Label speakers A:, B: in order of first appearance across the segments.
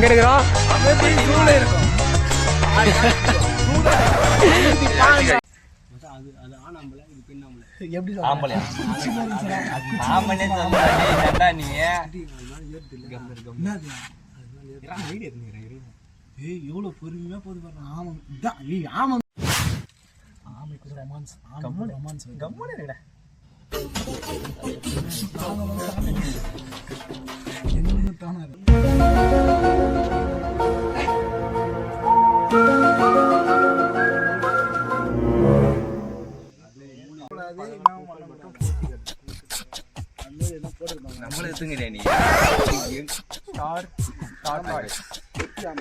A: எங்க எடுக்கிறோம்
B: எவ்வளவு பொறுமையா போது ஆமா ரொமான்ஸ் ரொமான்ஸ் கம்முனு
C: நம்மள எத்துங்கடா நீ ஸ்டார்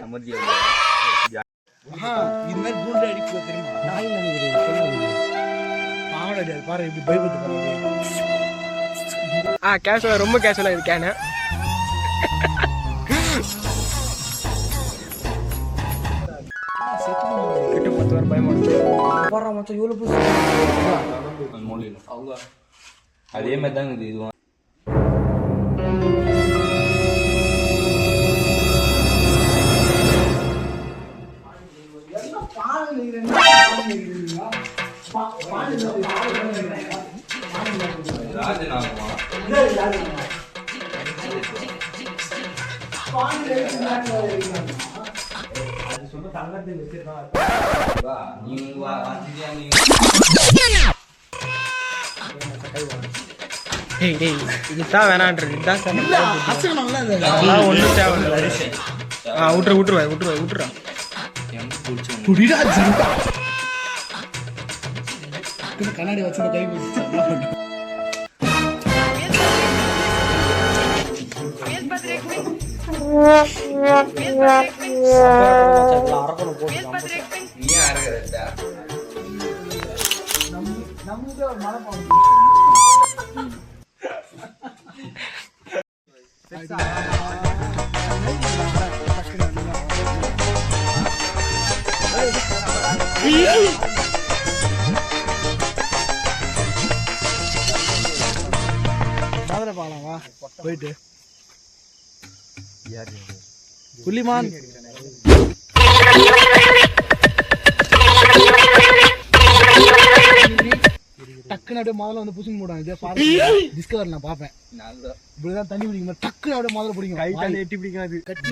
C: அமர்தியா
B: இது மாதிரி கூண்டு அடிக்க தெரியுமா நாய் நினைக்கிறேன் பாவடா பாரு இப்படி பயப்பட்டு
A: கேஷுவலா ரொம்ப கேஷுவலா இது கேன கிட்ட 10 பேர் பயமாடுது போறா மச்சான் இவ்வளவு புதுசு
C: அதே மாதிரி தான் இது இதுவும்
A: இதுதான் வேணான்றது இதுதான் ஒன்றும் தேவை விட்டுறா
B: கண்ணாடி வச்சு கை பாலாவா போயிட்டு புள்ளிமான் டக்குன்னு அப்படியே முதல்ல வந்து புசுங்க போடுவாங்க இதே டிஸ்கவர் நான் பார்ப்பேன் இப்படிதான் தண்ணி பிடிக்கும் டக்குன்னு அப்படியே முதல்ல பிடிக்கும் கை தண்ணி எட்டி பிடிக்காது கட்டி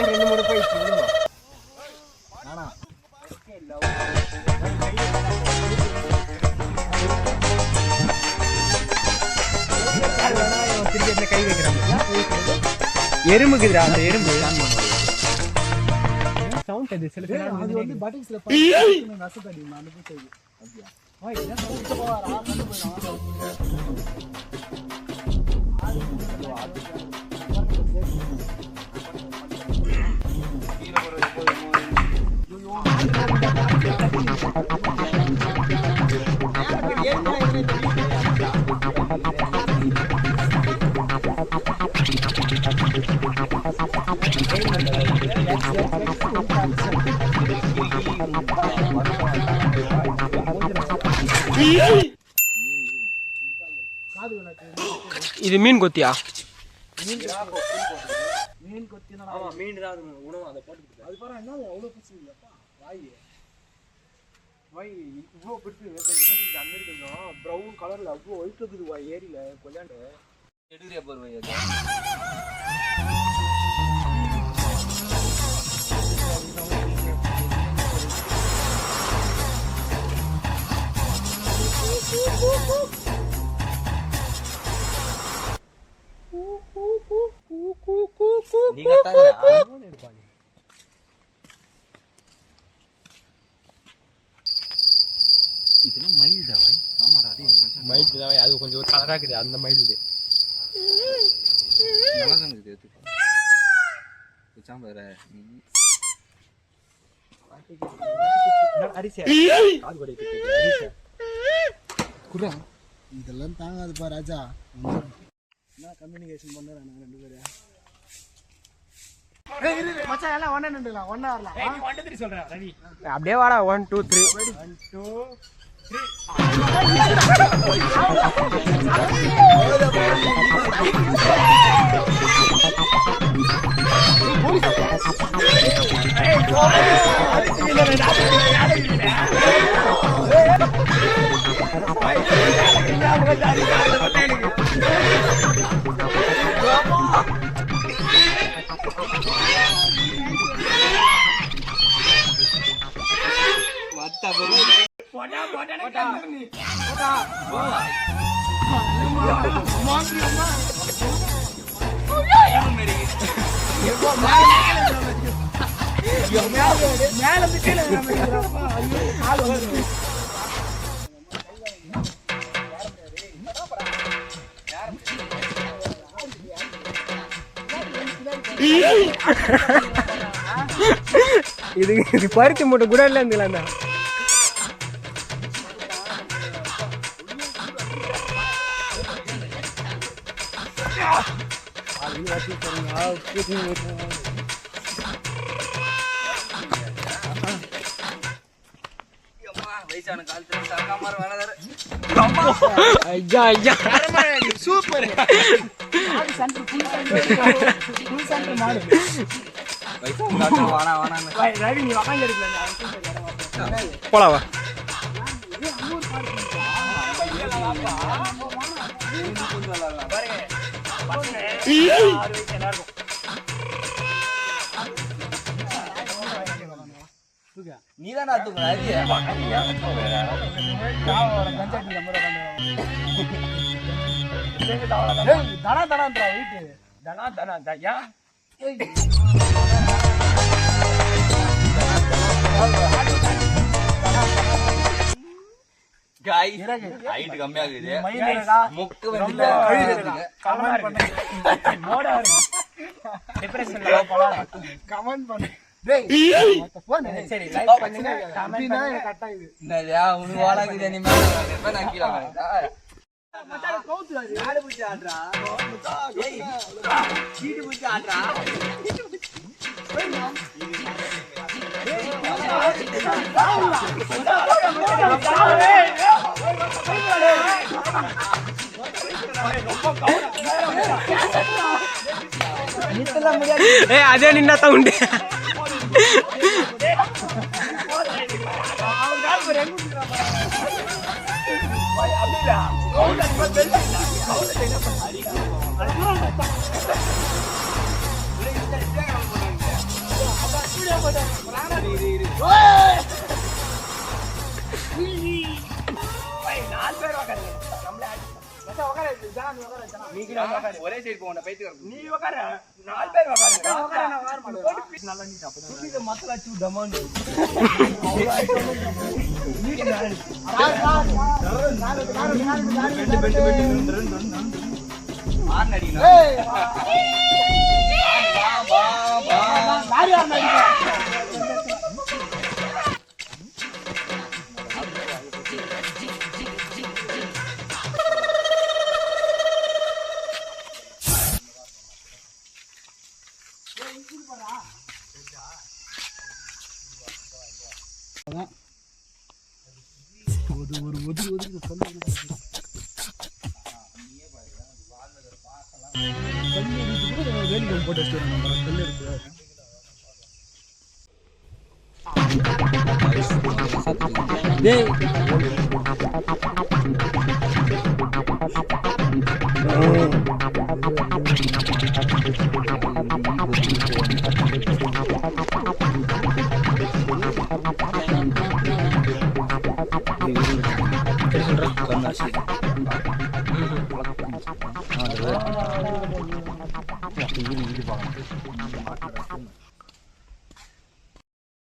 B: ரெண்டு மூணு போயிடுச்சு
A: கை வைக்கிறாங்க எறும்புக்குதுடா அந்த எறும்பு சவுண்ட் அது சில பேர் அது வந்து
B: பட்டிங்ஸ்ல நசத்தடி நான் போய் அப்படியா ஓய் என்ன சவுண்ட் போவாரா ஆன்னு
A: இது மீன் கொத்தியா
B: மீன் கொத்தினா ஆமா மீன் தான் உணவு அத போட்டு அது பாரு என்ன அவ்வளவு பிடிச்சி இல்லப்பா வாய் இவ்வளவு பிடிச்சி இந்த அமெரிக்கா கொஞ்சம் பிரவுன் கலர்ல அவ்வளவு ஒயிட் இருக்குது வாய் ஏரியில கொள்ளாண்டு
C: எடுக்கிறியா பாரு இதெல்லாம் மைல்டா பாய் ஆமாடா அதே
A: மைல்டு தான் அது கொஞ்சம் கலரா இருக்குது அந்த மைல்டு
C: நல்லா தான் இருக்குது சாம்பார
B: குர்ரா இதெல்லாம் தாங்காதுப்பா ராஜா. என்ன கம்யூனிகேஷன் பண்ண ரெண்டு பேரும். மச்சான் எல்லாம் ஒண்ணா நின்றுலாம், ஒண்ணா வரலாம்.
A: அப்படியே வாடா 1 2 3
B: 1 2
A: இது பருத்தி மூட்டை கூட இல்லை இருந்துங்களா?
C: வயசான காலத்துல தரக்காம வளர
A: ஐயா ஐயா
B: சூப்பர்.
A: போலாவா?
C: நீதான் ஹைட் கம்மியாகுது, முக்கு வந்து
B: கமெண்ட் பண்ணு.
A: అదే నిన్నత ఉండే
C: ஒரே சைடு போங்க பைத்து
A: நீ உட்கார 4 பேர்
C: இது